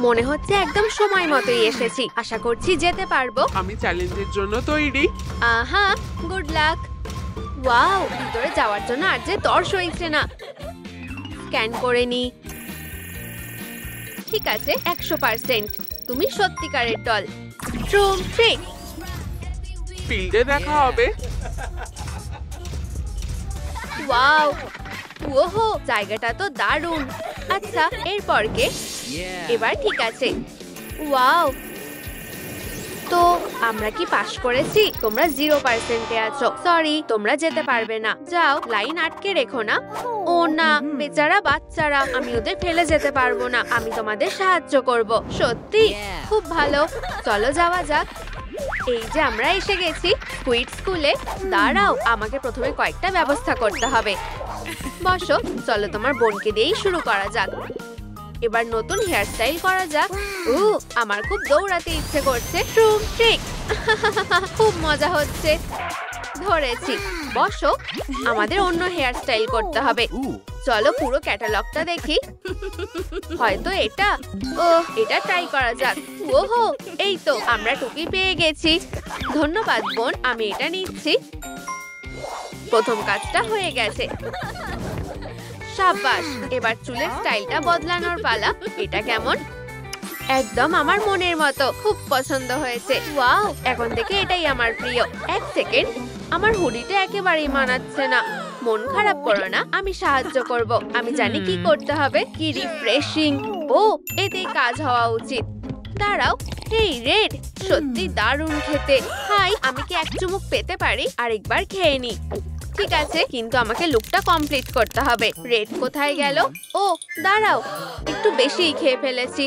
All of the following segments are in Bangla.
মনে হচ্ছে একদম সময় মতোই এসেছি। আশা করছি যেতে পারবো। আমি চ্যালেঞ্জের জন্য তৈরি। আহা, গুড লাক। ওয়াও, ভিতরে যাওয়ার জন্য আর যে তর সইছে না। স্ক্যান করে নি। ঠিক আছে, 100%। তুমি সত্যিকারের দল। ট্রুম ট্রিক। ফিল্ডে দেখা হবে। ওয়াও, ওহো, জায়গাটা তো দারুণ। আচ্ছা, এরপর কে? এবার ঠিক আছে। ওয়াও, তো আমরা কি পাস করেছি? তোমরা 0%-এ আছো। সরি, তোমরা যেতে পারবে না। যাও, লাইন আটকে রেখো না। ও না, বেচারা বাচ্চারা, আমি ওদের ফেলে যেতে পারবো না। আমি তোমাদের সাহায্য করব। সত্যি খুব ভালো। চলো যাওয়া যাক। এই যে আমরা এসে গেছি স্কুইড স্কুলে। দাঁড়াও, আমাকে প্রথমে কয়েকটা ব্যবস্থা করতে হবে। বসো, চলো তোমার বোনকে দিয়েই শুরু করা যাক। এবার নতুন হেয়ারস্টাইল করা যাক। আমার খুব দৌড়াতে ইচ্ছে করছে। ট্রুম ট্রিক। খুব মজা হচ্ছে। ধরেছি। বসো, আমাদের অন্য হেয়ারস্টাইল করতে হবে। চলো পুরো ক্যাটালগটা দেখি। হয়তো এটা। এটা ট্রাই করা যাক। ওহো, এই তো আমরা টুপি পেয়ে গেছি। ধন্যবাদ বোন, আমি এটা নিচ্ছি। প্রথম কাজটা হয়ে গেছে। সাবাস, এবার চুলের স্টাইলটা বদলানোর পালা। এটা কেমন? একদম আমার মনের মতো। খুব পছন্দ হয়েছে। ওয়াও, এখন থেকে এটাই আমার প্রিয়। এক সেকেন্ড, আমার হুডিটা একেবারেই মানাচ্ছে না। মন খারাপ করো না, আমি সাহায্য করব। আমি জানি কি করতে হবে। কি রিফ্রেশিং। ও, এতেই কাজ হওয়া উচিত। দাঁড়াও, এই রেড সত্যি দারুণ খেতে। হাই, আমি কি এক চুমুক পেতে পারি? আরেকবার খেয়ে নি। ঠিক আছে, কিন্তু আমাকে লুকটা কমপ্লিট করতে হবে। রেড কোথায় গেল? ও দাঁড়াও, একটু বেশিই খেয়ে ফেলেছি।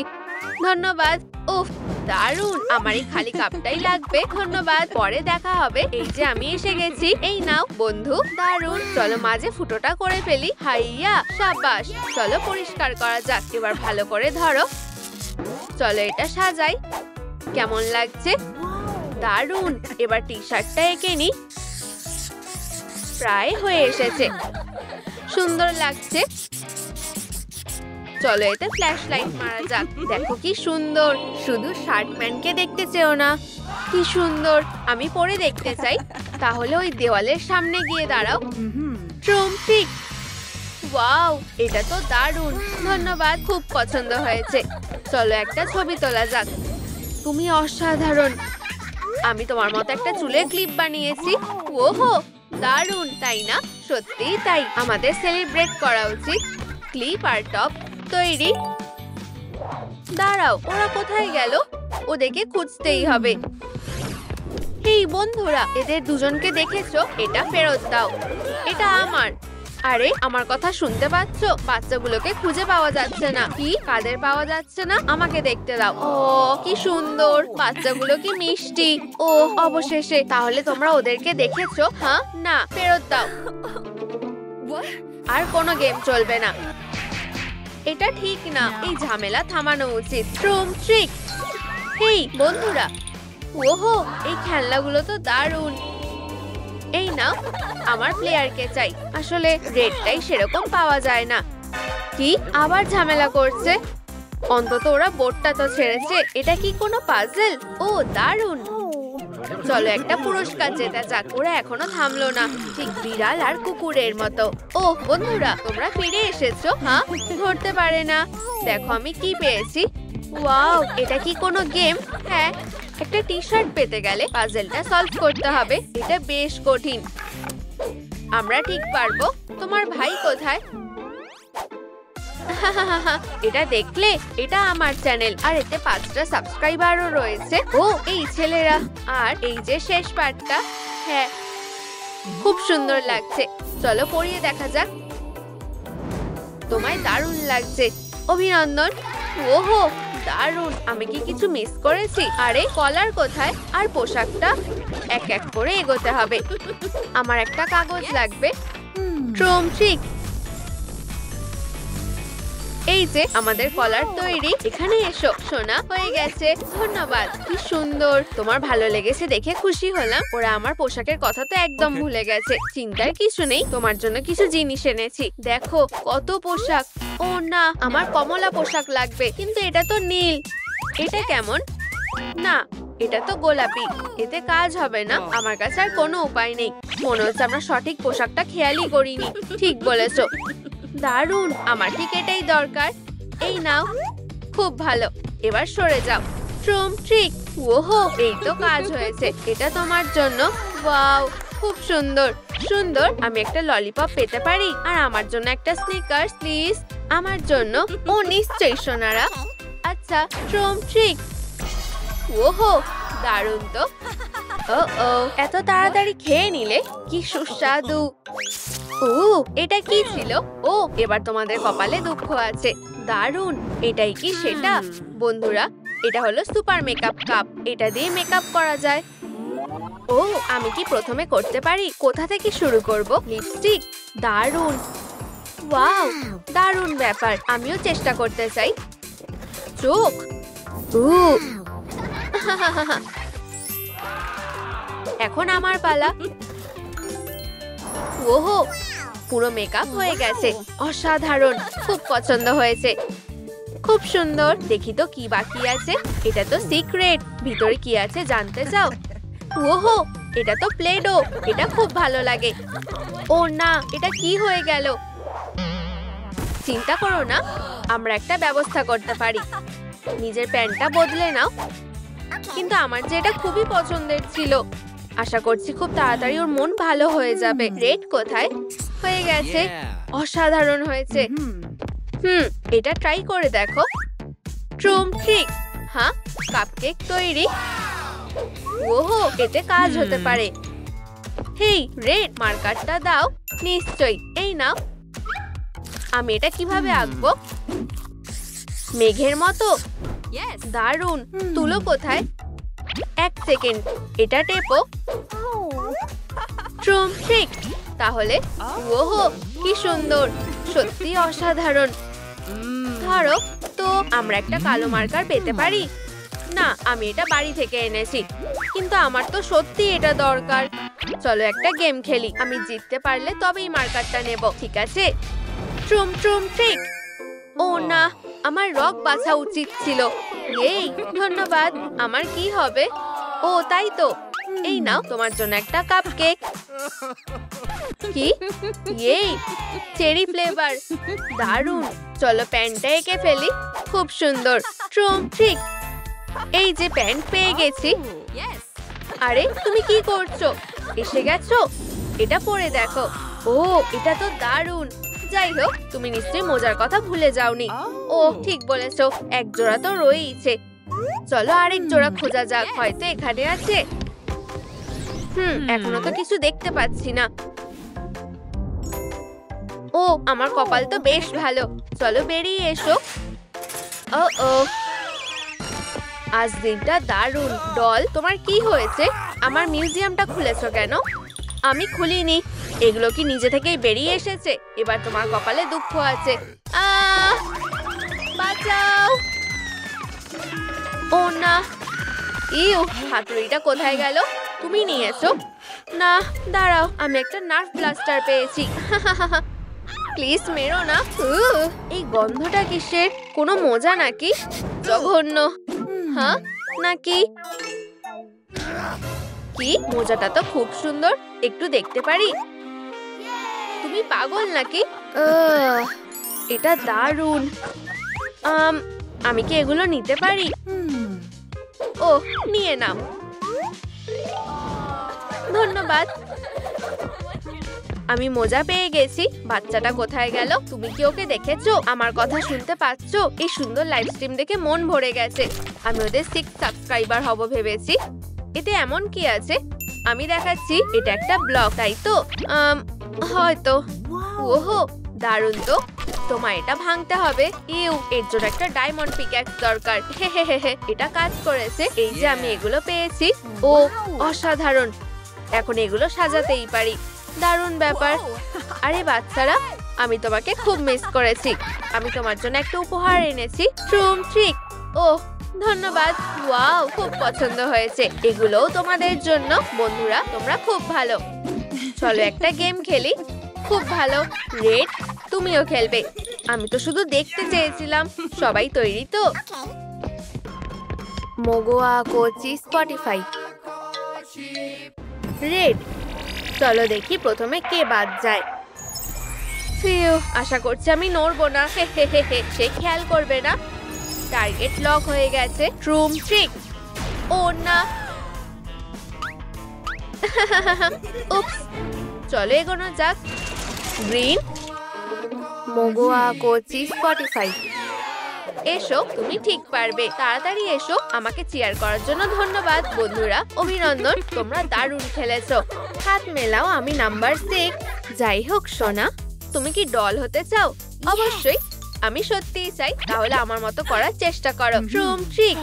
ধন্যবাদ। উফ, দারুণ। আমার এই খালি কাপটাই লাগবে। ধন্যবাদ, পরে দেখা হবে। এই যে আমি এসে গেছি। এই নাও বন্ধু। দারুণ। চলো মাঝে ফুটোটা করে ফেলি। হাইয়া, সাবাস। চলো পরিষ্কার করা যাক। এবার ভালো করে ধরো। চলো এটা সাজাই। কেমন লাগছে? দারুণ। এবার টি শার্টটা এঁকে নি। প্রায় হয়ে এসেছে। সুন্দর লাগছে। চলো এতে ফ্ল্যাশ লাইট মারা যাক। দেখো কি সুন্দর। শুধু শার্ট প্যান্টকে দেখতে চেও না। কি সুন্দর। আমি পরে দেখতে চাই। তাহলে ওই দেওয়ালের সামনে গিয়ে দাঁড়াও। ট্রুম ট্রিক। ওয়াও, এটা তো দারুণ। ধন্যবাদ, খুব পছন্দ হয়েছে। চলো একটা ছবি তোলা যাক। তুমি অসাধারণ। আমি তোমার মতো একটা চুলের ক্লিপ বানিয়েছি। ওহো, দারুণ, তাই না? সত্যিই তাই। আমাদের সেলিব্রেট করা উচিত। ক্লিপ আর টপ তৈরি। দাঁড়াও, ওরা কোথায় গেল? ওদেরকে খুঁজতেই হবে। এই বন্ধুরা, এদের দুজনকে দেখেছো? এটা ফেরত দাও। এটা আমার। আরে, আমার কথা শুনতে পাচ্ছ? বাচ্চাগুলোকে খুঁজে পাওয়া যাচ্ছে না। কি, কাদের পাওয়া যাচ্ছে না? আমাকে দেখতে দাও। ও, কি সুন্দর। বাচ্চাগুলো কি মিষ্টি। ও, অবশেষে। তাহলে তোমরা ওদেরকে দেখেছো? হ্যাঁ, না, ফেরত দাও। আর কোনো গেম চলবে না। এটা ঠিক না। এই ঝামেলা থামানো উচিত। ট্রুম ট্রিক। এই বন্ধুরা, ওহো, এই খেলনাগুলো তো দারুণ। এই নাও, আমার প্লেয়ারকে চাই। আসলে রেডটাই সেরকম পাওয়া যায় না। কি, আবার ঝামেলা করছে? অন্তত ওরা বোর্ডটা তো ছেড়েছে। এটা কি কোনো পাজল? ও দারুণ। চলো একটা পুরস্কার জেতা যাক। ওরা এখনো থামলো না, ঠিক বিড়াল আর কুকুরের মতো। ও বন্ধুরা, তোমরা ফিরে এসেছো? হ্যাঁ, ধরতে পারে না। দেখো আমি কি পেয়েছি। ওয়াও, এটা কি কোনো গেম? হ্যাঁ, একটা টি শার্ট পেতে গেলে পাজলটা সলভ করতে হবে। এটা বেশ কঠিন। আমরা ঠিক পারবো। তোমার ভাই কোথায়? এটা দেখলে? এটা আমার চ্যানেল, আর এতে 5টা সাবস্ক্রাইবারও রয়েছে। ও, এই ছেলেরা। আর এই যে শেষ পার্টটা। হ্যাঁ, খুব সুন্দর লাগছে। চলো পরিয়ে দেখা যাক। তোমায় দারুণ লাগছে। অভিনন্দন। ওহো, দারুণ। আমি কি কিছু মিস করেছি? আরে, কলার কোথায়? আর পোশাকটা? এক এক করে এগোতে হবে। আমার একটা কাগজ লাগবে। ট্রুম ট্রিক। এই যে আমাদের কলার তৈরি। এখানে এসো সোনা, হয়ে গেছে। ধন্যবাদ, কি সুন্দর। তোমার ভালো লেগেছে দেখে খুশি হলাম। ওরা আমার পোশাকের কথা তো একদম ভুলে গেছে। চিন্তার কিছু নেই, তোমার জন্য কিছু জিনিস এনেছি। দেখো কত পোশাক। ও না, আমার কমলা পোশাক লাগবে, কিন্তু এটা তো নীল। এটা কেমন? না, এটা তো গোলাপি। এতে কাজ হবে না। আমার কাছে আর কোনো উপায় নেই। মনে হচ্ছে আমরা সঠিক পোশাকটা খেয়ালই করিনি। ঠিক বলেছো, দারুণ। আমার ঠিক এটাই দরকার। এই নাও, খুব ভালো। এবার সরে যাও। ট্রুম ট্রিক। ওহো, এই তো কাজ হয়েছে। এটা তোমার জন্য। ওয়াও, খুব সুন্দর সুন্দর। আমি একটা ললিপপ পেতে পারি? আর আমার জন্য একটা স্নিকার্স প্লিজ। আমার জন্য? ও নিশ্চয়ই সোনারা। আচ্ছা, ট্রুম ট্রিক। ওহো, দারুণ তো। ও ও, এত তাড়াতাড়ি খেয়ে নিলে, কি সুস্বাদু। ও, এটা কি ছিল? ও, এবার তোমাদের কপালে দুঃখ আছে। দারুণ। এটাই কি সেটা? বন্ধুরা, এটা হলো সুপার মেকআপ কাপ। এটা দিয়ে মেকআপ করা যায়। ও, আমি কি প্রথমে করতে পারি? কোথা থেকে শুরু করব? লিপস্টিক। দারুণ। ওয়াও, দারুণ ব্যাপার। আমিও চেষ্টা করতে চাই। চোখ। এখন আমার পালা। ওহো, পুরো মেকআপ হয়ে গেছে। অসাধারণ, খুব পছন্দ হয়েছে। খুব সুন্দর। দেখি তো কি বাকি আছে। এটা তো সিক্রেট। ভিতরে কি আছে জানতে চাও? ওহো, এটা তো প্লে-ডো। এটা খুব ভালো লাগে। ও না, এটা কি হয়ে গেল? চিন্তা করো না, আমরা একটা ব্যবস্থা করতে পারি। নিজের প্যান্টটা বদলে নাও। কিন্তু আমার যে এটা খুবই পছন্দের ছিল। আশা করছি খুব তাড়াতাড়ি ওর মন ভালো হয়ে যাবে। রেড কোথায়? হয়ে গেছে। অসাধারণ হয়েছে। এটা ট্রাই করে দেখো। ট্রুম ট্রিক। হ্যাঁ, কাপকেক তৈরি। ওহো, এতে কাজ হতে পারে। হেই রেড, মার্কারটা দাও। নিশ্চয়ই, এই নাও। আমি এটা কিভাবে আঁকবো? মেঘের মতো। দারুণ। তুলো কোথায়? এক সেকেন্ড, এটা টেপো। ট্রুম ট্রিক। তাহলে ওহো, কি সুন্দর। সত্যি অসাধারণ। ধরো তো, আমরা একটা কালো মার্কার পেতে পারি? না, আমি এটা বাড়ি থেকে এনেছি। কিন্তু আমার তো সত্যি এটা দরকার। চলো একটা গেম খেলি। আমি জিততে পারলে তবেই মার্কারটা নেব, ঠিক আছে? ট্রুম ট্রুম ট্রিক। ও না, আমার রক বাছা উচিত ছিল। এই ধন্যবাদ। আমার কি হবে? ও তাই তো। এই নাও, তোমার জন্য একটা কাপকেক। কি? এই চেরি ফ্লেভার। দারুণ। চলো প্যান্টটা এঁকে ফেলি। খুব সুন্দর। ট্রুম ট্রিক। এই যে প্যান্ট পেয়ে গেছি। আরে তুমি কি করছো? এসে গেছো? এটা পরে দেখো। ও, এটা তো দারুণ। যাই হোক, তুমি নিশ্চয়ই মোজার কথা ভুলে যাওনি। ও ঠিক বলেছো, এক জোড়া তো রয়েইছে। চলো আরেক জোড়া খোঁজা যাক, হয়তো এখানে আছে। এখনো তো কিছু দেখতে পাচ্ছি না। ও, আমার কপাল তো বেশ ভালো। চলো বেরিয়ে এসো। ও ও, আজ দিনটা দারুণ। ডল, তোমার কি হয়েছে? আমার মিউজিয়ামটা খুলেছো কেন? আমি খুলিনি। এগুলো কি নিজে থেকেই বেরিয়ে এসেছে? এবার তোমার কপালে দুঃখ আছে। বাঁচাও। ও না, ইউ, হাতুড়িটা কোথায় গেল? তুমি নিয়েছো? না, দাঁড়াও, আমি একটা নার্ভ ব্লাস্টার পেয়েছি। প্লিজ মেরো না। এই গন্ধটা কিসের? কোনো মজা নাকি? জঘন্য। হ্যাঁ নাকি? কি, মোজাটা তো খুব সুন্দর। একটু দেখতে পারি? তুমি পাগল নাকি? এটা দারুণ। আমি কি এগুলো নিতে পারি? ও, নিয়ে নাও। ধন্যবাদ। আমি মোজা পেয়ে গেছি। বাচ্চাটা কোথায় গেল? তুমি কি ওকে দেখেছো? আমার কথা শুনতে পাচ্ছো? এই সুন্দর লাইভ স্ট্রিম দেখে মন ভরে গেছে। আমি ওদের 6 সাবস্ক্রাইবার হব ভেবেছি। এতে এমন কি আছে? আমি দেখাচ্ছি। এটা একটা ব্লগ, তাই তো? হয়তো। ওহো, দারুণ তো। তোমার এটা ভাঙতে হবে। ইউ, এর জন্য একটা ডায়মন্ড পিক্যাক্স দরকার। হে, এটা কাজ করেছে। এই যে আমি এগুলো পেয়েছি। ও অসাধারণ। এখন এগুলো সাজাতেই পারি। দারুণ ব্যাপার। আরে বাচ্চারা, আমি তোমাকে খুব মিস করেছি। আমি তোমার জন্য একটা উপহার এনেছি, ট্রুম ট্রিক। ওহ ধন্যবাদ, ওয়াও খুব পছন্দ হয়েছে। এগুলোও তোমাদের জন্য। বন্ধুরা তোমরা খুব ভালো। চলো একটা গেম খেলি। খুব ভালো। রেড, তুমিও খেলবে। আমি তো শুধু দেখতে চেয়েছিলাম। সবাই তৈরি তো? মোগোয়া কোচি স্পটিফাই। রেড, চলো দেখি প্রথমে কে বাদ যায়। ফিউ, আশা করছি আমি নড়বো না। সে খেয়াল করবে না। টার্গেট লক হয়ে গেছে। ট্রুম ট্রিক। ও না। উপস, চলো এগোনো যাক। গ্রিন, মোগোয়া কোচি স্পটিফাই। এসো, তুমি ঠিক পারবে। তাড়াতাড়ি এসো। আমাকে চিয়ার করার জন্য ধন্যবাদ। বন্ধুরা অভিনন্দন, তোমরা দারুণ খেলেছো। হাত মেলাও, আমি নাম্বার 6। যাই হোক সোনা, তুমি কি ডল হতে চাও? অবশ্যই, আমি সত্যিই চাই। তাহলে আমার মতো করার চেষ্টা করো। ট্রুম ট্রিক।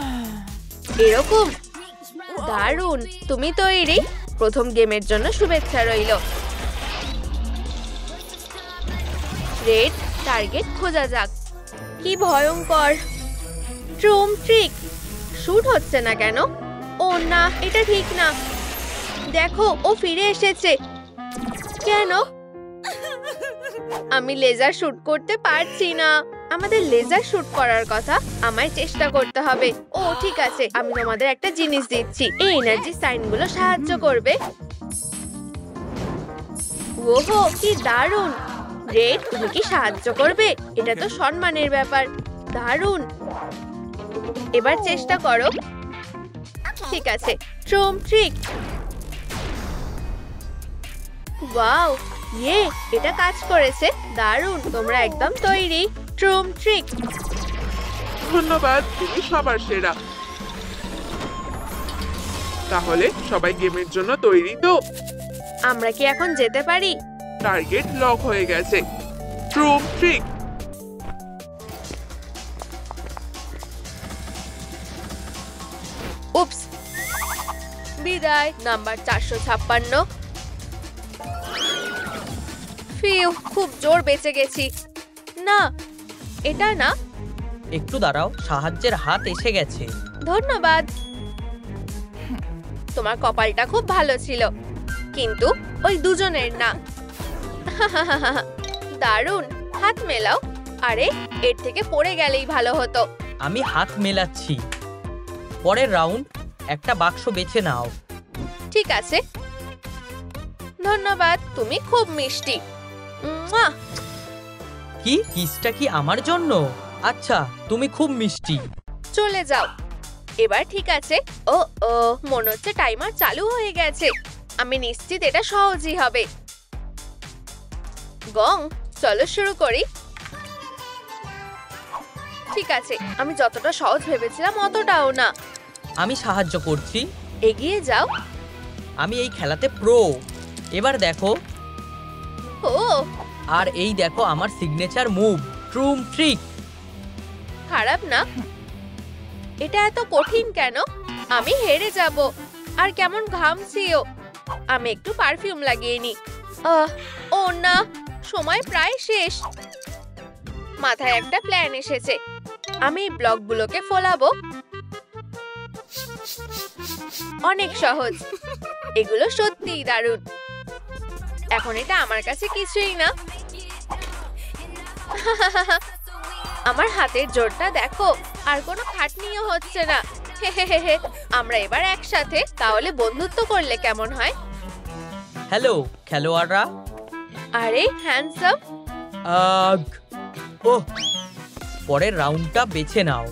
এরকম দারুণ। তুমি তৈরি? প্রথম গেমের জন্য শুভেচ্ছা রইল। রেড, টার্গেট খোঁজা যাক। কি ভয়ঙ্কর। ট্রুম ট্রিক। শুট হচ্ছে না কেন? ও না, এটা ঠিক না। দেখো, ও ফিরে এসেছে। কেন? আমি লেজার শুট করতে পারছি না। আমাদের লেজার শুট করার কথা। আমায় চেষ্টা করতে হবে। ও ঠিক আছে, আমি তোমাদের একটা জিনিস দিচ্ছি। এই এনার্জি সাইনগুলো সাহায্য করবে। ওহো, কি দারুণ। রেড, তুমি কি সাহায্য করবে? এটা তো সম্মানের ব্যাপার। দারুণ। এবার চেষ্টা করো। ঠিক আছে। ট্রুম ট্রিক। ওয়াও, ইয়ে, এটা কাজ করেছে। দারুণ। তোমরা একদম তৈরি। ট্রুম ট্রিক। ধন্যবাদ, তুমি সবার সেরা। তাহলে সবাই গেমের জন্য তৈরি তো? আমরা কি এখন যেতে পারি? টার্গেট লক হয়ে গেছে। ট্রুম ট্রিক। উপস, বিদায়। নাম্বার 456। ফিউ, খুব জোর বেঁচে গেছি। না, এটা না। একটু দাঁড়াও, সাহায্যের হাত এসে গেছে। ধন্যবাদ। তোমার কপালটা খুব ভালো ছিল, কিন্তু ওই দুজনের না। দারুণ। হাত মেলাও। আরে, এর থেকে পড়ে গেলেই ভালো হতো। আমি হাত মেলাচ্ছি। পরের রাউন্ড, একটা বাক্স বেছে নাও। ঠিক আছে। ধন্যবাদ, তুমি খুব মিষ্টি। মুয়া। কি, কিসটা কি আমার জন্য? আচ্ছা, তুমি খুব মিষ্টি। চলে যাও। এবার ঠিক আছে। ও ও, মনে হচ্ছে টাইমার চালু হয়ে গেছে। আমি নিশ্চিত এটা সহজই হবে। গং, চলো শুরু করি। ঠিক আছে, আমি যতটা সহজ ভেবেছিলাম অতটাও না। আমি সাহায্য করছি। এগিয়ে যাও। আমি এই খেলাতে প্রো। এবার দেখো। ও, আর এই দেখো আমার সিগনেচার মুভ, ট্রুম ট্রিক। খারাপ না। এটা এত কঠিন কেন? আমি হেরে যাব। আর কেমন ঘামছিও। আমি একটু পারফিউম লাগিয়ে নি। ও না, সময় প্রায় শেষ। মাথায় একটা প্ল্যান এসেছে। আমি এই ব্লকগুলোকে ফোলাবো। অনেক সহজ। এগুলো সত্যিই দারুণ। এখন এটা আমার কাছে কিছুই না। আমার হাতের জোরটা দেখো। আর কোনো খাটনিও হচ্ছে না। আমরা এবার একসাথে। তাহলে বন্ধুত্ব করলে কেমন হয়? হ্যালো খেলোয়াড়রা। আরে হ্যান্ডসাম। আগ, ওহ, পরের রাউন্ডটা বেছে নাও।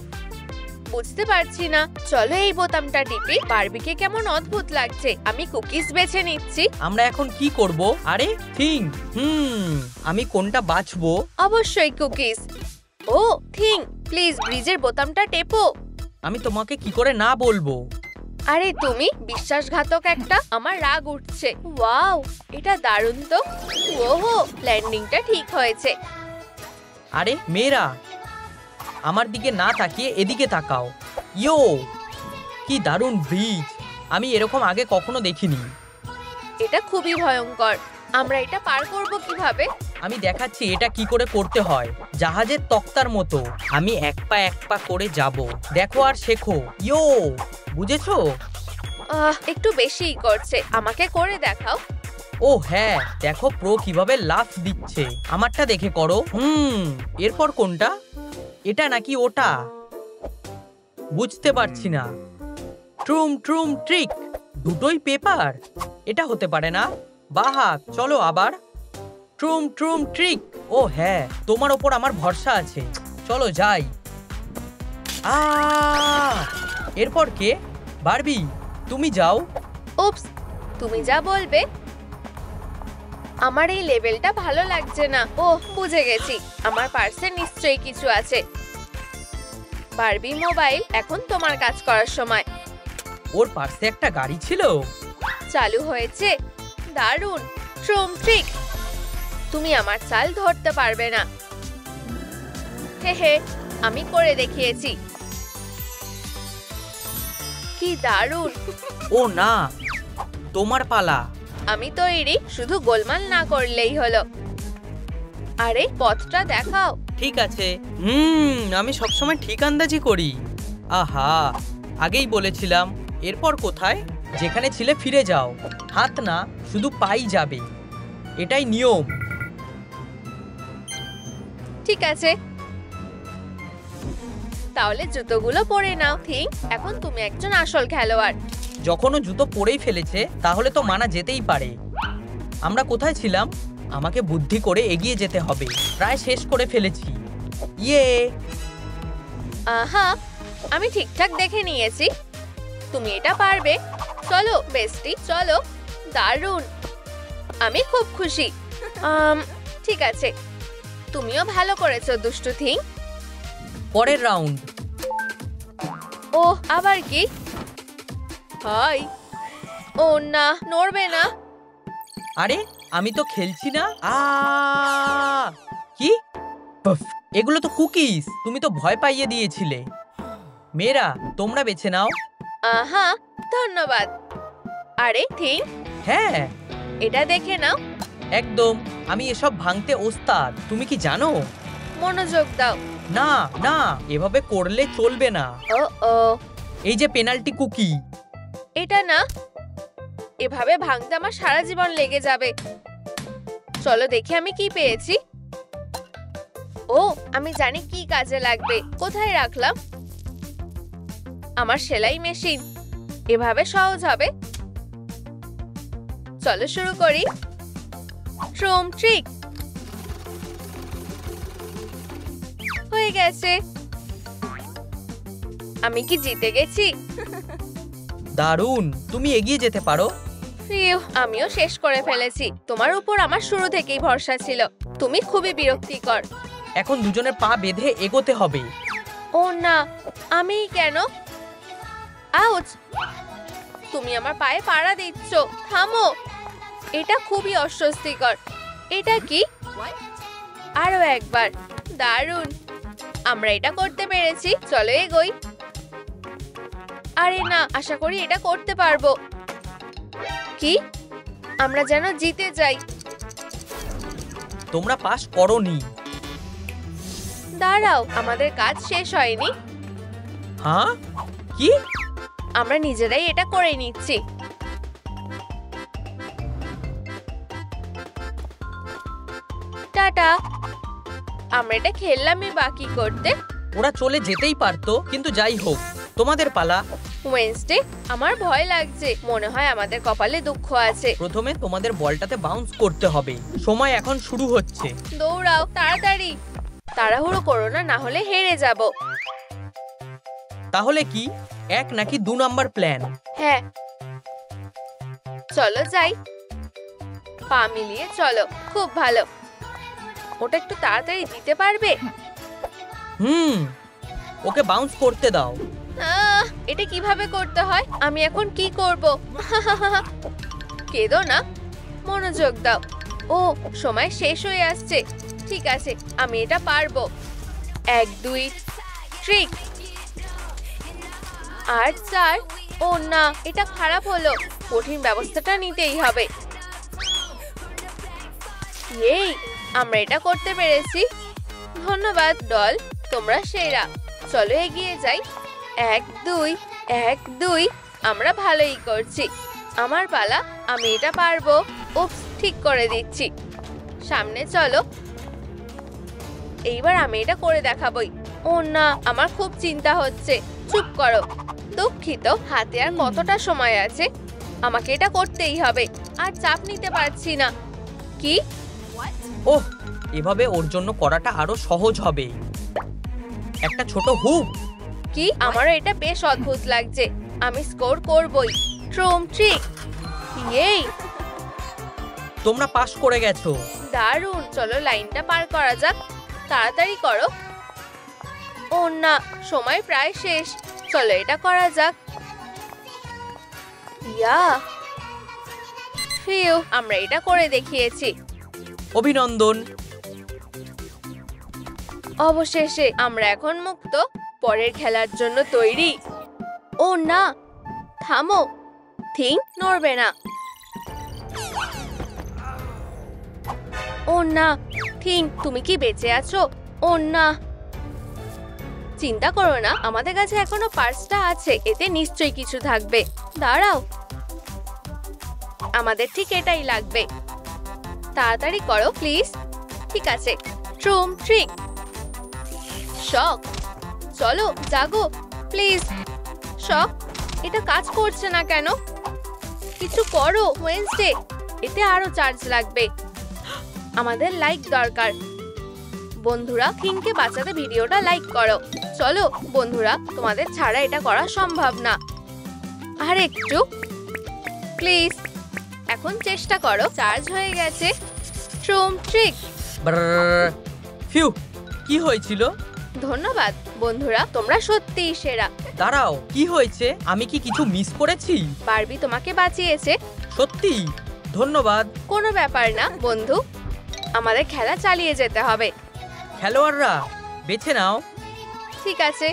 বুঝতে পারছি না। চলো এই বোতামটা টিপি। বারবিকে কেমন অদ্ভুত লাগছে। আমি কুকিজ বেছে নিচ্ছি। আমরা এখন কি করব? আরে থিং। আমি কোনটা বাছবো? অবশ্যই কুকিজ। ও থিং, প্লিজ ব্রিজের বোতামটা টেপো। আমি তোমাকে কি করে না বলবো? আরে তুমি বিশ্বাসঘাতক একটা। আমার রাগ উঠছে। ওয়াও, এটা দারুণ তো। ওহো, ল্যান্ডিংটা ঠিক হয়েছে। আরে মেয়েরা, আমার দিকে না তাকিয়ে এদিকে তাকাও। ইয়ো, কি দারুণ ব্রিজ। আমি এরকম আগে কখনো দেখিনি। এটা খুবই ভয়ঙ্কর। আমরা এটা পার করব কিভাবে? আমি দেখাচ্ছি এটা কি করে করতে হয়। জাহাজের তক্তার মতো আমি এক পা করে যাব। দেখো আর শেখো। ইয়ো, বুঝেছো? একটু বেশিই করছে, আমাকে করে দেখাও। ও হ্যাঁ, দেখো প্রো কিভাবে লাফ দিচ্ছে। আমারটা দেখে করো। এরপর কোনটা, এটা নাকি ওটা? বুঝতে পারছি না। ট্রুম ট্রুম ট্রিক, দুটোই পেপার। এটা হতে পারে না। বাহাক, চলো আবার। ট্রুম ট্রুম ট্রিক। ও হ্যাঁ, তোমার ওপর আমার ভরসা আছে। চলো যাই। এরপর কে? বারবি, তুমি যাও। উপস, তুমি যা বলবে। আমার এই লেভেলটা ভালো লাগছে না। বুঝে গেছি, আমার পার্সে নিশ্চয়ই কিছু আছে। বারবি মোবাইল, এখন তোমার কাজ করার সময়। ওর পার্সে একটা গাড়ি ছিল। চালু হয়েছে, দারুণ। ট্রুম ট্রিক, তুমি আমার চাল ধরতে পারবে না। হে, আমি করে দেখিয়েছি। কি দারুণ। ও না, তোমার পালা। আমি তৈরি, শুধু গোলমাল না করলেই হলো। আরে পথটা দেখাও। ঠিক আছে। আমি সবসময় ঠিক আন্দাজি করি। আহা, আগেই বলেছিলাম। এরপর কোথায়? যেখানে ছিলে ফিরে যাও। হাত না, শুধু পাই যাবে। এটাই নিয়ম। ঠিক আছে, তাহলে জুতোগুলো পরে নাও। ঠিক, এখন তুমি একজন আসল খেলোয়াড়। যখন ও জুতো পরেই ফেলেছে, তাহলে তো মানা যেতেই পারে। আমরা কোথায় ছিলাম? আমাকে বুদ্ধি করে এগিয়ে যেতে হবে। প্রায় শেষ করে ফেলেছি। ইয়ে, আহা, আমি ঠিকঠাক দেখে নিয়েছি। তুমি এটা পারবে। চলো বেস্টি, চলো। দারুণ, আমি খুব খুশি। ঠিক আছে, তুমিও ভালো করেছো দুষ্টু থিং। পরের রাউন্ড। আবার কি? হাই, না, নড়বে না। আরে আমি তো খেলছি না। কি? এগুলো তো কুকিজ। তুমি তো ভয় পাইয়ে দিয়েছিলে। মেয়েরা, তোমরা বেছে নাও। আহা, ধন্যবাদ। আরে থিং, হ্যাঁ, এটা দেখে নাও। একদম। আমি এসব ভাঙতে ওস্তাদ, তুমি কি জানো? মনোযোগ দাও। না না, এভাবে করলে চলবে না। ও, এই যে পেনাল্টি কুকি। এটা না, এভাবে ভাঙতে আমার সারা জীবন লেগে যাবে। চলো দেখি আমি কি পেয়েছি। আমি জানি কি কাজে লাগবে। কোথায় রাখলাম? আমার সেলাই মেশিন। এভাবে সহজ হবে। চলো শুরু করি। ট্রুম ট্রিক হয়ে গেছে। আমি কি জিতে গেছি? দারুণ, তুমি এগিয়ে যেতে পারো। আমিও শেষ করে ফেলেছি। তোমার উপর আমার শুরু থেকেই ভরসা ছিল। তুমি খুবই বিরক্তিকর। এখন দুজনের পা বেঁধে এগোতে হবে। ও না, আমি কেন? আউচ, তুমি আমার পায়ে পাড়া দিচ্ছ। থামো, এটা খুবই অস্বস্তিকর। এটা কি? আরো একবার। দারুণ, আমরা এটা করতে পেরেছি। চলো এগোই। আরে না, আশা করি এটা করতে পারবো। কি? আমরা যেন জিতে যাই। তোমরা পাস করোনি। দাঁড়াও, আমাদের কাজ শেষ হয়নি। হ্যাঁ? কি? আমরা নিজেরাই এটা করে নিচ্ছি। টাটা। আমরা এটা খেললামই বাকি করতে। ওরা চলে যেতেই পারতো, কিন্তু যাই হোক, তোমাদের পালা। ওয়েডনেসডে, আমার ভয় লাগছে। মনে হয় আমাদের কপালে দুঃখ আছে। প্রথমে তোমাদের বলটাতে বাউন্স করতে হবে। সময় এখন শুরু হচ্ছে। দৌড়াও, তাড়াতাড়ি। তাড়াহুড়ো করো না, না হলে হেরে যাব। তাহলে কি 1 নাকি 2 নাম্বার প্ল্যান? হ্যাঁ, চলো যাই। পা মিলিয়ে চলো। খুব ভালো। ওটা একটু তাড়াতাড়ি দিতে পারবে? ওকে বাউন্স করতে দাও। এটা কিভাবে করতে হয়? আমি এখন কি করব? কেঁদো না, মনোযোগ দাও। সময় শেষ হয়ে আসছে। ঠিক আছে, আমি এটা পারবো। 1 2 ট্রিক। 8 4। না, এটা খারাপ হলো। কঠিন ব্যবস্থাটা নিতেই হবে। এই আমরা এটা করতে পেরেছি। ধন্যবাদ দল, তোমরা সেরা। চলো এগিয়ে যাই। 1 2 1 2। আমরা ভালোই করছি। আমার পালা, আমি এটা পারবো। উপস, ঠিক করে দিচ্ছি। সামনে চলো। এইবার আমি এটা করে দেখাবই। ও না, আমার খুব চিন্তা হচ্ছে। চুপ করো। দুঃখিত, হাতে আর কতটা সময় আছে? আমাকে এটা করতেই হবে। আর চাপ নিতে পারছি না। কি? ওহ, এভাবে ওর জন্য করাটা আরো সহজ হবে। একটা ছোট হুপ। কি? আমারও এটা বেশ অদ্ভুত লাগছে। আমি স্কোর করবই। ট্রুম ট্রিক। এই তোমরা পাস করে গেছো। দারুণ। চলো লাইনটা পার করা যাক। তাড়াতাড়ি করো। ও না, সময় প্রায় শেষ। চলো এটা করা যাক। ইয়া, ফিউ, আমরা এটা করে দেখিয়েছি। অভিনন্দন। অবশেষে আমরা এখন মুক্ত। পরের খেলার জন্য তৈরি। ও না, থামো। থিং নড়বে না। ও না, থিং, তুমি কি বেঁচে আছো? ও না, চিন্তা করো না, আমাদের কাছে এখনো পার্সটা আছে। এতে নিশ্চয়ই কিছু থাকবে। দাঁড়াও, আমাদের ঠিক এটাই লাগবে। তাড়াতাড়ি করো প্লিজ। ঠিক আছে, ট্রুম ট্রিক। শক, চলো জাগো প্লিজ। শক, এটা কাজ করছে না কেন? কিছু করো ওয়েনসডে, এতে আরো চার্জ লাগবে। আমাদের লাইক দরকার। বন্ধুরা, থিংকে বাঁচাতে ভিডিওটা লাইক করো। চলো বন্ধুরা, তোমাদের ছাড়া এটা করা সম্ভব না। আর একটু প্লিজ। এখন চেষ্টা করো। চার্জ হয়ে গেছে। ট্রুম ট্রিক। ফিউ, কি হয়েছিল? ধন্যবাদ বন্ধুরা, তোমরা সত্যিই সেরা। দাঁড়াও, কি হয়েছে? আমি কি কিছু মিস করেছি? বারবি তোমাকে বাঁচিয়েছে। সত্যি? ধন্যবাদ। কোনো ব্যাপার না বন্ধু, আমাদের খেলা চালিয়ে যেতে হবে। খেলোয়াড়রা বেছে নাও। ঠিক আছে,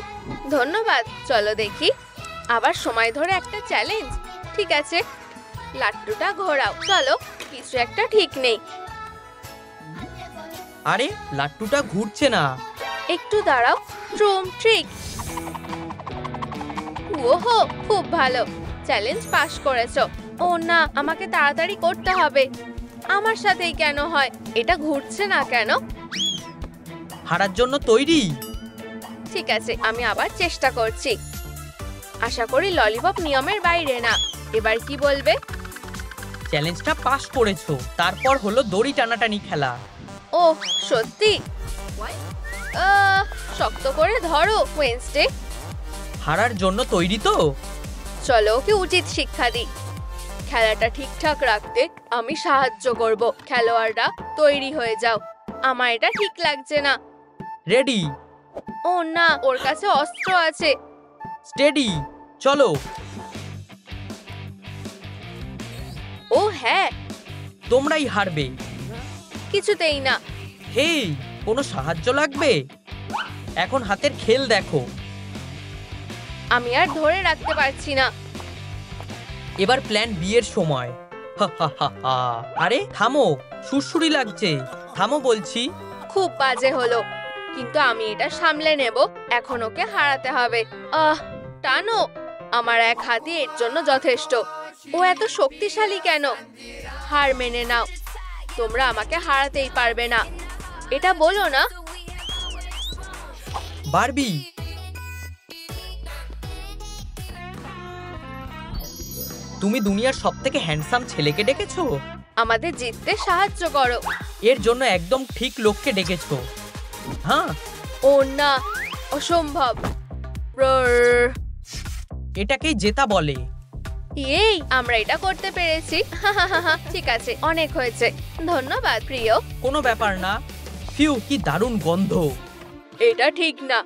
ধন্যবাদ। চলো দেখি। আবার সময় ধরে একটা চ্যালেঞ্জ। ঠিক আছে, লাট্টুটা ঘোরাও। চলো, কিছু একটা ঠিক নেই। আরে, লাট্টুটা ঘুরছে না। একটু দাঁড়াও। ট্রুম ট্রিক। ওহো, খুব ভালো। চ্যালেঞ্জ পাস করেছো। ও না, আমাকে তাড়াতাড়ি করতে হবে। আমার সাথেই কেন হয়? এটা ঘুরছে না কেন? হারার জন্য তৈরি? ঠিক আছে, আমি আবার চেষ্টা করছি। আশা করি ললিপপ নিয়মের বাইরে না। এবার কি বলবে? চ্যালেঞ্জটা পাস করেছো। তারপর হলো দড়ি টানাটানি খেলা। ওহ, সত্যি? শক্ত করে ধরো ওয়েনসডে। হারার জন্য তৈরি তো? চলো ওকে উচিত শিক্ষা দিই। খেলাটা ঠিকঠাক রাখতে আমি সাহায্য করব। খেলোয়াড়রা তৈরি হয়ে যাও। আমার এটা ঠিক লাগছে না। রেডি? ও না, ওর কাছে অস্ত্র আছে। স্টেডি, চলো। ও হ্যাঁ, তোমরাই হারবে। কিছুতেই না। হেই, কোনো সাহায্য লাগবে? এখন হাতের খেল দেখো। আমি আর ধরে রাখতে পারছি না। এবার প্ল্যান বি এর সময়। আরে থামো, সুরসুরি লাগছে। থামো বলছি। খুব বাজে হলো, কিন্তু আমি এটা সামলে নেব। এখন ওকে হারাতে হবে। টানো। আমার এক হাতই এর জন্য যথেষ্ট। ও এত শক্তিশালী কেন? হার মেনে নাও। তোমরা আমাকে হারাতেই পারবে না, এটা বলো না। বারবি, তুমি দুনিয়ার সবথেকে হ্যান্ডসাম ছেলেকে ডেকেছো। আমাদের জিততে সাহায্য করো। এর জন্য একদম ঠিক লোককে ডেকেছো। হ্যাঁ, ও না, অসম্ভব। এটাকেই জেতা বলে। এই, আমরা এটা করতে পেরেছি। ঠিক আছে, অনেক হয়েছে। ধন্যবাদ প্রিয়। কোনো ব্যাপার না। ফিউ, কি দারুণ গন্ধ। এটা ঠিক না,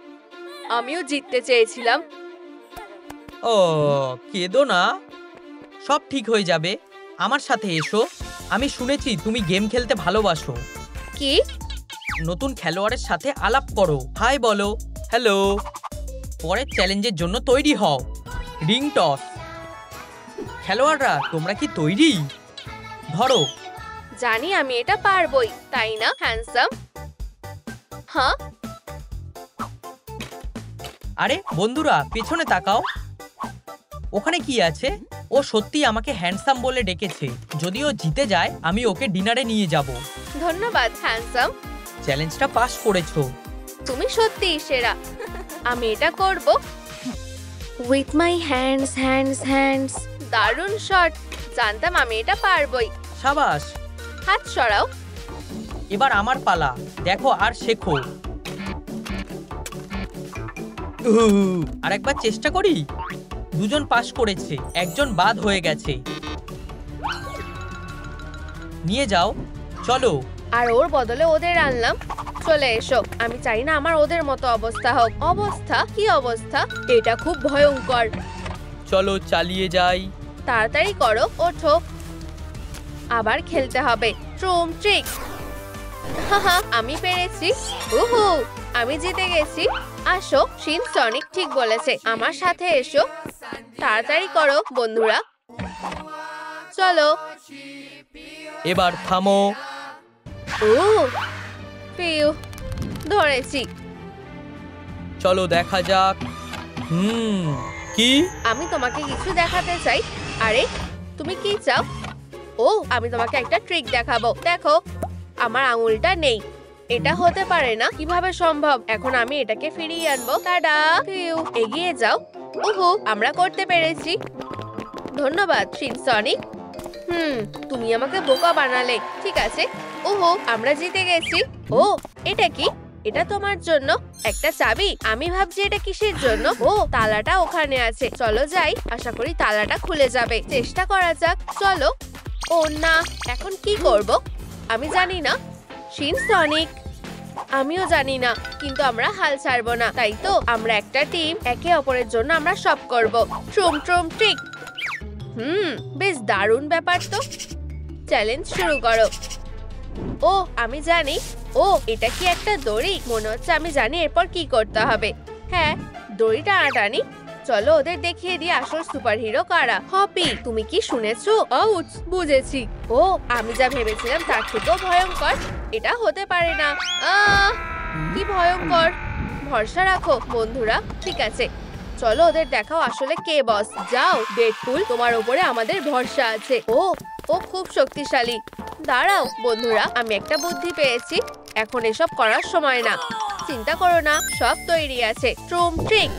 আমিও জিততে চেয়েছিলাম। ও, কেঁদো না, সব ঠিক হয়ে যাবে। আমার সাথে এসো। আমি শুনেছি তুমি গেম খেলতে ভালোবাসো। কি? নতুন খেলোয়াড়ের সাথে আলাপ করো, হাই বলো, হ্যালো। পরের চ্যালেঞ্জের জন্য তৈরি হও। Ring toss. খেলোয়াড়রা, তোমরা কি তৈরি? ধরো। জানি আমি এটা পারবোই, তাই না হ্যান্ডসাম? হ্যাঁ, আরে বন্ধুরা পেছনে তাকাও, ওখানে কি আছে? ও সত্যি আমাকে হ্যান্ডসাম বলে ডেকেছে। যদি ও জিতে যায় আমি ওকে ডিনারে নিয়ে যাব। ধন্যবাদ হ্যান্ডসাম, চ্যালেঞ্জটা পাস করেছো। তুমি সত্যিই সেরা। আমি এটা করব। With my hands hands hands. দারুণ শট, জানতাম আমি এটা পারবোই। সাবাস। হাত সরাও। এবার আমার পালা, দেখো আর শেখো। আরেকবার চেষ্টা করি। দুজন পাস করেছে, একজন বাদ হয়ে গেছে। নিয়ে যাও, চলো। আর ওর বদলে ওদের আনলাম। চলে এসো, আমি চাই না আমার ওদের মতো অবস্থা হোক। অবস্থা? কি অবস্থা? এটা খুব ভয়ঙ্কর। চলো চালিয়ে যাই। তাড়াতাড়ি করো, ওঠো। আবার খেলতে হবে। ট্রুম ট্রিক। হাহা, আমি পেরেছি। উহু, আমি জিতে গেছি। আসো, শিন সনিক ঠিক বলেছে, আমার সাথে এসো। তাড়াতাড়ি করো বন্ধুরা, চলো। এবার থামো। পিউ, ধরেছি। চলো দেখা যাক। কি? আমি তোমাকে কিছু দেখাতে চাই। আরে তুমি কি চাও? ও, আমি তোমাকে একটা ট্রিক দেখাবো। দেখো, আমার আঙুলটা নেই। এটা হতে পারে না, কিভাবে সম্ভব? এখন আমি এটাকে ফিরিয়ে আনবো। টাডা! পিউ, এগিয়ে যাও। উহু, আমরা করতে পেরেছি। ধন্যবাদ শিন সনিক। তুমি আমাকে বোকা বানালে। ঠিক আছে। ওহো, আমরা জিতে গেছি। ও, এটা কি? এটা তোমার জন্য একটা চাবি। আমি ভাবছি এটা কিসের জন্য। ও, তালাটা ওখানে আছে। চলো যাই, আশা করি তালাটা খুলে যাবে। চেষ্টা করা যাক, চলো। ও না, এখন কি করব আমি জানি না। শিন সনিক, আমিও জানি না, কিন্তু আমরা হাল ছাড়বো না। তাই তো আমরা একটা টিম, একে অপরের জন্য আমরা সব করব। ট্রুম ট্রুম ট্রিক। বেশ দারুণ ব্যাপার তো। চ্যালেঞ্জ শুরু করো। ও, আমি জানি। ও, এটা কি একটা দড়ি? মনে হচ্ছে আমি জানি এরপর কি করতে হবে। হ্যাঁ, দড়ি টানাটানি। চলো ওদের দেখিয়ে দিই আসল সুপারহিরো কারা। হপি, তুমি কি শুনেছো? আউচ, বুঝেছি। ও, আমি যা ভেবেছিলাম তার থেকেও ভয়ঙ্কর। এটা হতে পারে না। কি ভয়ঙ্কর। ভরসা রাখো বন্ধুরা। ঠিক আছে, চলো ওদের দেখাও আসলে কে বস। যাও ডেডপুল, তোমার উপরে আমাদের ভরসা আছে। ও খুব শক্তিশালী। দাঁড়াও বন্ধুরা, আমি একটা বুদ্ধি পেয়েছি। এখন এসব করার সময় না। চিন্তা করো না, সব তৈরি আছে। ট্রুম ট্রিক।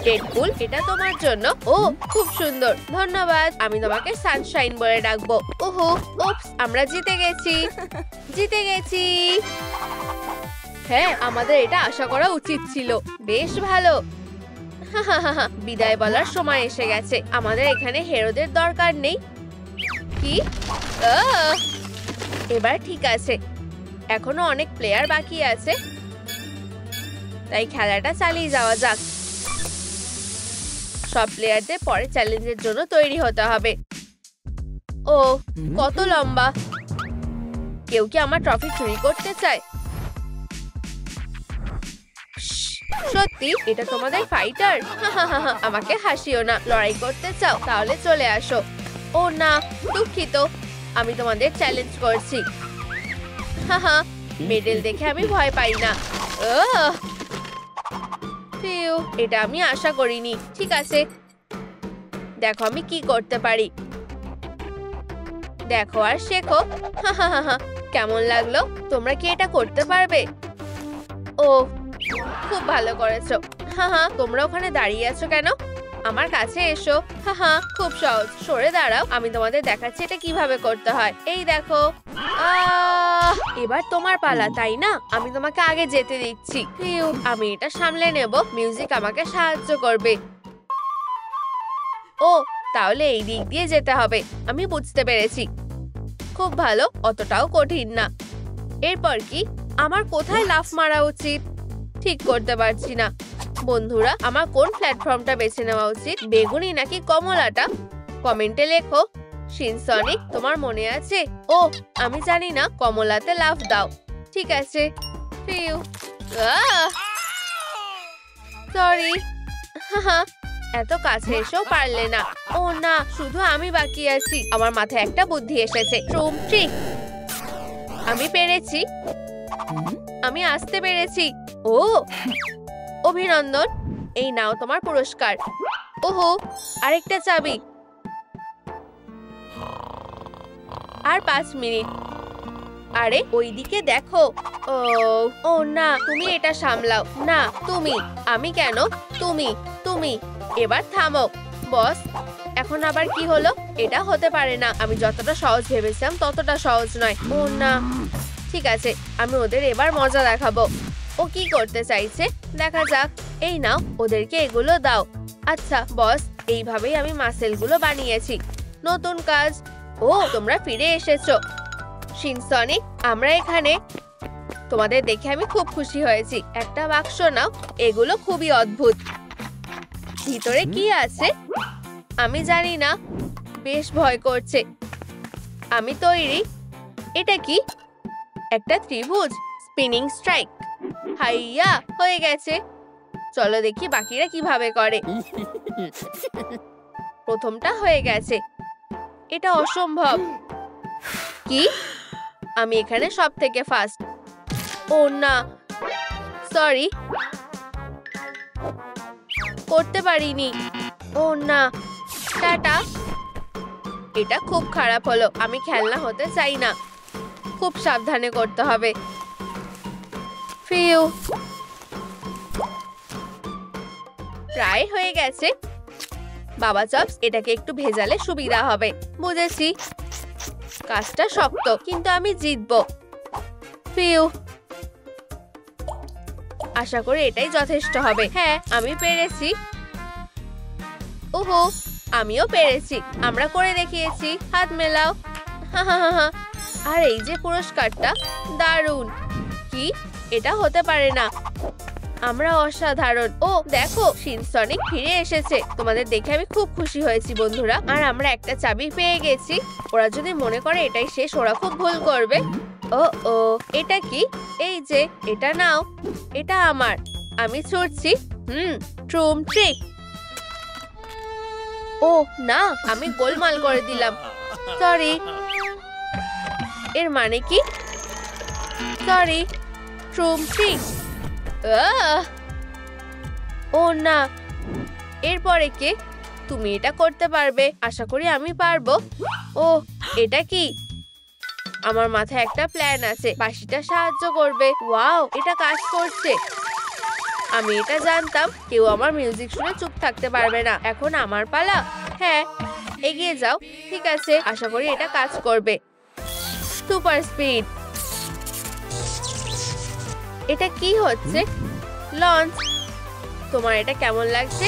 ডেডপুল, এটা তোমার জন্য। ও, খুব সুন্দর, ধন্যবাদ। আমি তোমাকে সানশাইন বলে ডাকবো। ওহো, উপস, আমরা জিতে গেছি। জিতে গেছি। হ্যাঁ, আমাদের এটা আশা করা উচিত ছিল। বেশ ভালো। বিদায় বলার সময় এসে গেছে। আমাদের এখানে হিরোদের দরকার নেই। কি? এবার ঠিক আছে। এখনো অনেক প্লেয়ার বাকি আছে, তাই খেলাটা চালিয়ে যাওয়া যাক। সব প্লেয়ারদের পরে চ্যালেঞ্জের জন্য তৈরি হতে হবে। ও, কত লম্বা। কেউ কি আমার ট্রফি চুরি করতে চায়? সত্যি এটা তোমাদের ফাইটার? আমাকে হাসিও না। লড়াই করতে চাও? তাহলে চলে আসো। ও না, দুঃখিত, আমি তোমাদের চ্যালেঞ্জ করছি। মেডেল দেখে আমি ভয় পাই না। এটা আমি আশা করিনি। ঠিক আছে, দেখো আমি কি করতে পারি। দেখো আর শেখো। কেমন লাগলো? তোমরা কি এটা করতে পারবে? ও, খুব ভালো করেছো। তোমরা ওখানে দাঁড়িয়ে আছো কেন? আমার কাছে এসো। খুব সহজ। সরে দাঁড়াও, আমি তোমাদের দেখাচ্ছি এটা কিভাবে করতে হয়। এই দেখো। এবার তোমার পালা, তাই না? আমি তোমাকে আগে যেতে দিচ্ছি। আমি এটা সামলে নেব। মিউজিক আমাকে সাহায্য করবে। ও, তাহলে এই দিক দিয়ে যেতে হবে। আমি বুঝতে পেরেছি। খুব ভালো, অতটাও কঠিন না। এরপর কি? আমার কোথায় লাফ মারা উচিত ঠিক করতে পারছি না। বন্ধুরা, আমার কোন প্ল্যাটফর্মটা বেছে নেওয়া উচিত? বেগুনি নাকি কমলাটা? কমেন্টে লেখো। শিন সনিক, তোমার মনে আছে? ও, আমি জানি না। কমলাতে লাফ দাও। ঠিক আছে। সরি। এত কাছে এসেও পারলে না। ও না, শুধু আমি বাকি আছি। আমার মাথায় একটা বুদ্ধি এসেছে। ট্রুম ট্রিক। আমি পেরেছি। আমি আসতে পেরেছি। ও, অভিনন্দন। এই নাও তোমার পুরস্কার। ওহো, আরেকটা চাবি। আর 5 মিনিট। আরে ওইদিকে দেখো। ও ও না, তুমি এটা সামলাও। না তুমি। আমি কেন? তুমি তুমি এবার থামো। বস, এখন আবার কি হলো? এটা হতে পারে না। আমি যতটা সহজ ভেবেছিলাম ততটা সহজ নয়। ও না, ঠিক আছে, আমি ওদের এবার মজা দেখাবো। ও কি করতে চাইছে দেখা যাক। এই নাও, ওদেরকে এগুলো দাও। আচ্ছা বস, এইভাবেই আমি মাসেলগুলো বানিয়েছি। নতুন কাজ। ও, তোমরা ফিরে এসেছো। শিনসনিক, আমরা এখানে। তোমাদের দেখে আমি খুব খুশি হয়েছি। একটা বাক্স নাও। এগুলো খুবই অদ্ভুত। ভিতরে কি আছে আমি জানি না। বেশ ভয় করছে। আমি তৈরি। এটা কি? একটা ত্রিভুজ। Spinning strike. হাইয়া, হয়ে গেছে। চলো দেখি বাকিরা কিভাবে করে। প্রথমটা হয়ে গেছে। এটা অসম্ভব। কি? আমি এখানে সব থেকে ফার্স্ট। ও না, সরি, করতে পারিনি। ও না, টাটা। এটা খুব খারাপ হলো। আমি খেলনা হতে চাই না। খুব সাবধানে করতে হবে। ফিউ। প্রায় হয়ে গেছে। বাবা চপস, এটাকে একটু ভেজালে সুবিধা হবে। বুঝেছি। কাজটা শক্ত, কিন্তু আমি জিতবো। ফিউ। আশা করি এটাই যথেষ্ট হবে। হ্যাঁ, আমি পেরেছি। ওহো, আমিও পেরেছি। আমরা করে দেখিয়েছি। হাত মেলাও। হা হা হা। আর এই যে পুরস্কারটা, দারুণ। কি? এটা হতে পারে না। আমরা অসাধারণ। ও দেখো, শিনসনিক ফিরে এসেছে। তোমাদের দেখে আমি খুব খুশি হয়েছি বন্ধুরা। আর আমরা একটা চাবি পেয়ে গেছি। ওরা যদি মনে করে এটাই শেষ, ওরা খুব ভুল করবে। ও ও, এটা কি? এই যে, এটা নাও। এটা আমার। আমি ছুটছি। ট্রুম ট্রিক। ও না, আমি গোলমাল করে দিলাম। সরি। এর মানে কি? সরি। ট্রুম ট্রিক। ও না, এরপরে কে? তুমি এটা করতে পারবে। আশা করি আমি পারবো। ও, এটা কি? আমার মাথায় একটা প্ল্যান আছে। বাঁশিটা সাহায্য করবে। ওয়াও, এটা কাজ করছে। আমি এটা জানতাম। কেউ আমার মিউজিক শুনে চুপ থাকতে পারবে না। এখন আমার পালা। হ্যাঁ, এগিয়ে যাও। ঠিক আছে, আশা করি এটা কাজ করবে। Super speed. এটা কি হচ্ছে? লঞ্চ। তোমার এটা কেমন লাগছে?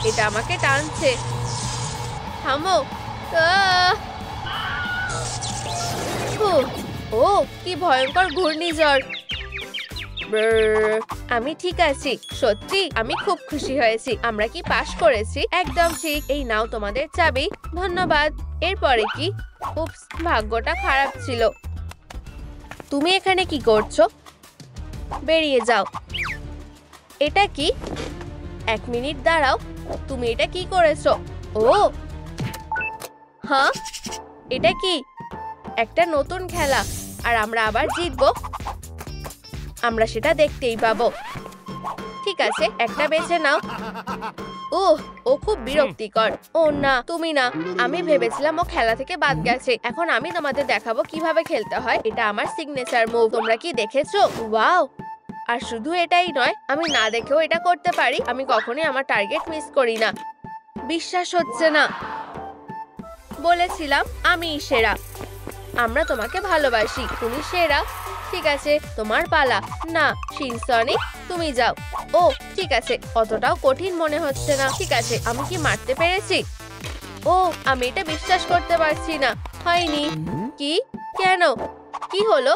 এটা আমাকে টানছে। থামো। ও, কি ভয়ঙ্কর ঘূর্ণিঝড়। আমি ঠিক আছি। সত্যি আমি খুব খুশি হয়েছি। আমরা কি পাশ করেছি? একদম ঠিক। এই নাও তোমাদের চাবি। ধন্যবাদ। এরপরে কি? উপস, ভাগ্যটা খারাপ ছিল। তুমি এখানে কি করছো? বেরিয়ে যাও। এটা কি? 1 মিনিট দাঁড়াও। তুমি এটা কি করেছো? ও হ্যাঁ, এটা কি? একটা নতুন খেলা। আর আমরা আবার জিতবো। আমরা সেটা দেখতেই পাবো। ঠিক আছে, একটা বেছে নাও। ও খুব বিরক্তিকর। ও না, তুমি না। আমি ভেবেছিলাম ও খেলা থেকে বাদ গেছে। এখন আমি তোমাদের দেখাবো কিভাবে খেলতে হয়। এটা আমার সিগনেচার মুভ। তোমরা কি দেখেছো? ওয়াও। আর শুধু এটাই নয়, আমি না দেখেও এটা করতে পারি। আমি কখনোই আমার টার্গেট মিস করি না। বিশ্বাস হচ্ছে না। বলেছিলাম আমি সেরা। আমরা তোমাকে ভালোবাসি। তুমি সেরা। ঠিক আছে, তোমার পালা। না, শিনসনিক, তুমি যাও। ও ঠিক আছে, অতটাও কঠিন মনে হচ্ছে না। ঠিক আছে, আমি কি মারতে পেরেছি? ও, আমি এটা বিশ্বাস করতে পারছি না। হয়নি। কি? কেন? কি হলো?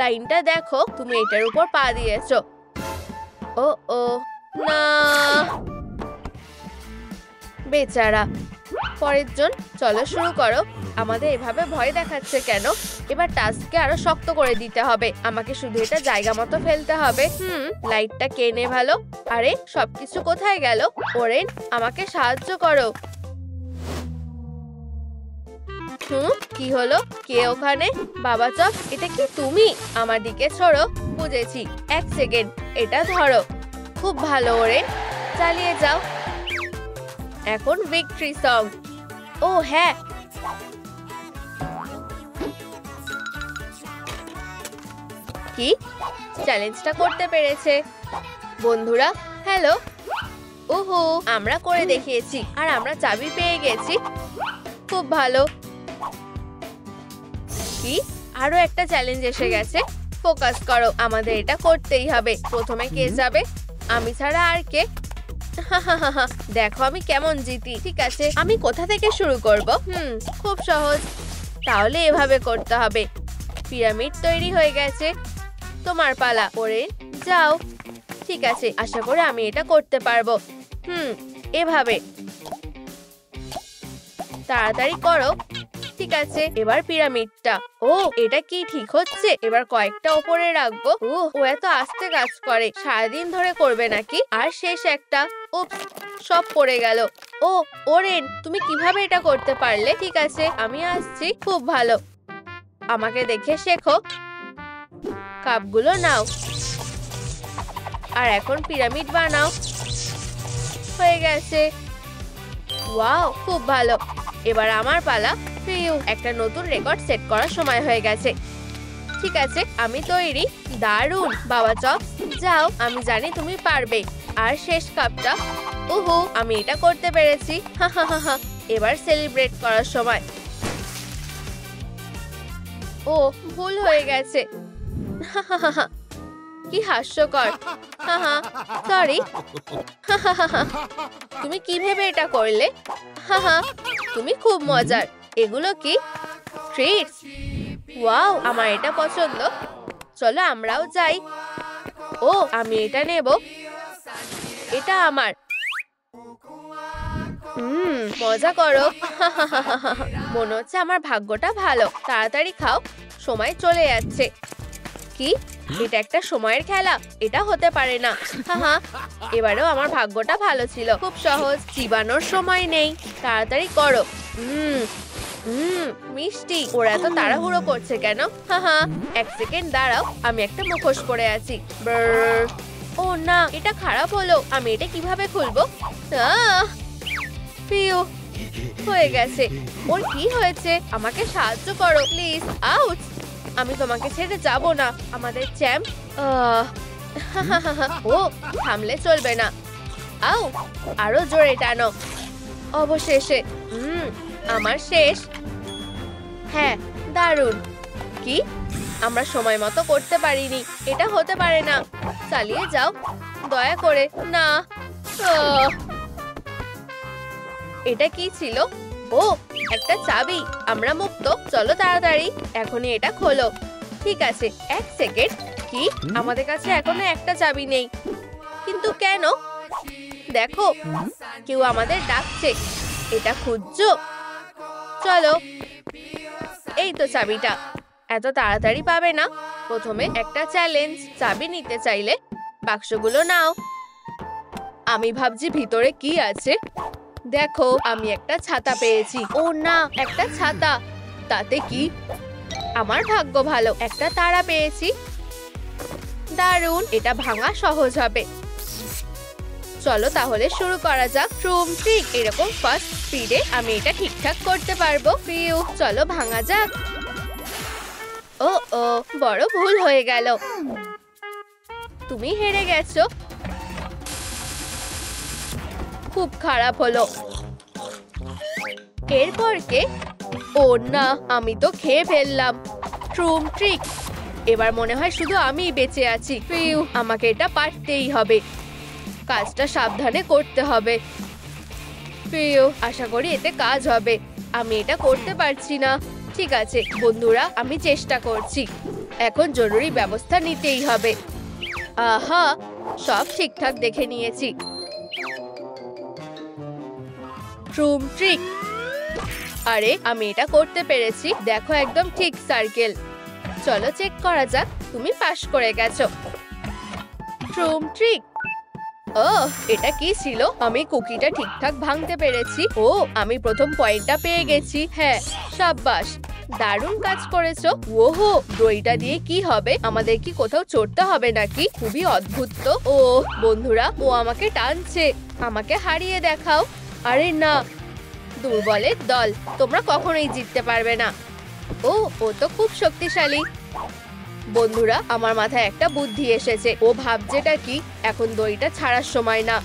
লাইনটা দেখো। তুমি এটার উপর পা দিয়েছো। ও না, বেচারা। পরের জন, চলো শুরু করো। আমাদের এভাবে ভয় দেখাচ্ছে কেন? এবার টাস্ককে আরো শক্ত করে দিতে হবে। আমাকে শুধু এটা জায়গা মতো ফেলতে হবে। লাইটটা কে নেভালো? আরে সবকিছু কোথায় গেল? ওরেন, আমাকে সাহায্য করো। কি হলো? কে ওখানে? বাবা চপ, এটা কি তুমি? আমার দিকে ছড়ো। বুঝেছি, 1 সেকেন্ড, এটা ধরো। খুব ভালো ওরেন, চালিয়ে যাও। এখন ভিক্টরি সং। ও হ্যাঁ, কি চ্যালেঞ্জটা করতে পেরেছে। বন্ধুরা হ্যালো। ওহো, আমরা করে দেখিয়েছি আর আমরা চাবি পেয়ে গেছি। খুব ভালো। কি আরো একটা চ্যালেঞ্জ এসে গেছে। ফোকাস করো, আমাদের এটা করতেই হবে। প্রথমে কে যাবে? আমি ছাড়া আর কে? দেখো আমি কেমন জিতি। ঠিক আছে, আমি কোথা থেকে শুরু করব? খুব সহজ। তাহলে এভাবে করতে হবে। পিরামিড তৈরি হয়ে গেছে, তোমার পালা। ওরে যাও। ঠিক আছে, আশা করি আমি এটা করতে পারবো। এভাবে তাড়াতাড়ি করো। ঠিক আছে, এবার পিরামিডটা। ও এটা কি ঠিক হচ্ছে? এবার কয়েকটা ওপরে রাখবো। ও এত আস্তে কাজ করে, সারাদিন ধরে করবে নাকি? আর শেষ একটা। ও সব পড়ে গেল। ও ওরেন, তুমি কিভাবে এটা করতে পারলে? ঠিক আছে, আমি আসছি। খুব ভালো, আমাকে দেখে শেখো। কাপগুলো নাও আর এখন পিরামিড বানাও। হয়ে গেছে। ওয়াও, খুব ভালো। এবার আমার পালা। একটা নতুন রেকর্ড সেট করার সময় হয়ে গেছে। ঠিক আছে, আমি তৈরি। দারুণ বাবা চপ, যাও, আমি জানি তুমি পারবে। আর শেষ কাপটা। ওহো, আমি এটা করতে পেরেছি। এবার সেলিব্রেট করার সময়। ও ভুল হয়ে গেছে। কি হাস্যকর। সরি। তুমি কি ভেবে এটা করলে? তুমি খুব মজার। এগুলো কি? ট্রিটস। ওয়াও, আমার এটা পছন্দ। চলো আমরাও যাই। ও আমি এটা নেব। এটা আমার। মজা করো। মনে হচ্ছে আমার ভাগ্যটা ভালো। তাড়াতাড়ি খাও, সময় চলে যাচ্ছে। কি এটা একটা সময়ের খেলা? এটা হতে পারে না। এবারেও আমার ভাগ্যটা ভালো ছিল। খুব সহজ, চিবানোর সময় নেই। তাড়াতাড়ি করো। মিষ্টি। ওরা এত তাড়াহুড়ো করছে কেন? 1 সেকেন্ড দাঁড়াও, আমি একটা মুখোশ পরে আছি। ও না, এটা খারাপ হলো। আমি এটা কিভাবে খুলবো? প্রিয় হয়ে গেছে। ওর কি হয়েছে? আমাকে সাহায্য করো প্লিজ। আউচ, আমি তোমাকে ছেড়ে যাব না। আমাদের চ্যাম্প। ও থামলে চলবে না। আউ, আরো জোরে টানো। অবশেষে। আমার শেষ। হ্যাঁ, দারুণ। কি আমরা সময় মতো করতে পারিনি। এটা হতে পারে না। চালিয়ে যাও দয়া করে। না, এটা কি ছিল? ও একটা চাবি। আমরা মুক্ত। চলো তাড়াতাড়ি, এখনই এটা খোলো। ঠিক আছে, 1 সেকেন্ড। কি আমাদের কাছে এখনো একটা চাবি নেই? কিন্তু কেন? দেখো, কেউ আমাদের ডাকছে। এটা খুঁজছো? চলো, এই তো চাবিটা। এত তাড়াতাড়ি পাবে না। প্রথমে একটা চ্যালেঞ্জ। চাবি নিতে চাইলে বাক্সগুলো নাও। আমি ভাবছি ভিতরে কি আছে। দেখো, আমি একটা ছাতা পেয়েছি। ও না, একটা ছাতা। তাতে কি? আমার ভাগ্য ভালো, একটা তারা পেয়েছি। দারুণ, এটা ভাঙা সহজ হবে। চলো তাহলে শুরু করা যাক। ট্রুম ট্রিক। এরকম ফার্স্ট স্পিডে আমি এটা ঠিকঠাক করতে পারবো। চলো ভাঙা যাক। ও বড় ভুল হয়ে গেল। তুমি হেরে গেছো। খুব খারাপ হলো। এরপর কে? ও না, আমি তো খেয়ে ফেললাম। ট্রুম ট্রিক। এবার মনে হয় শুধু আমিই বেঁচে আছি। আমাকে এটা পারতেই হবে। কাজটা সাবধানে করতে হবে। আশা করি এতে কাজ হবে। আমি এটা করতে পারছি না। ঠিক আছে বন্ধুরা, আমি চেষ্টা করছি। এখন জরুরি ব্যবস্থা নিতেই হবে। আহা, সব ঠিকঠাক দেখে নিয়েছি। ট্রুম ট্রিক। আরে আমি এটা করতে পেরেছি, দেখো একদম ঠিক সার্কেল। চলো চেক করা যাক, তুমি পাস করে গেছো। ট্রুম ট্রিক। ও এটা কি ছিল? আমি কুকিটা ঠিকঠাক ভাঙতে পেরেছি। ও আমি প্রথম পয়েন্টটা পেয়ে গেছি। হ্যাঁ সাব্বাস, দারুণ কাজ করেছো। ওহো, দইটা দিয়ে কি হবে? আমাদের কি কোথাও চড়তে হবে নাকি? খুবই অদ্ভুত তো। ও বন্ধুরা, ও আমাকে টানছে। আমাকে হারিয়ে দেখাও। আরে না, দুর্বলের দল, তোমরা কখনোই জিততে পারবে না। ও ও তো খুব শক্তিশালী। বন্ধুরা, আমার মাথায় একটা বুদ্ধি এসেছে। ও ভাবছেটা কি, এখন দইটা ছাড়ার সময় না।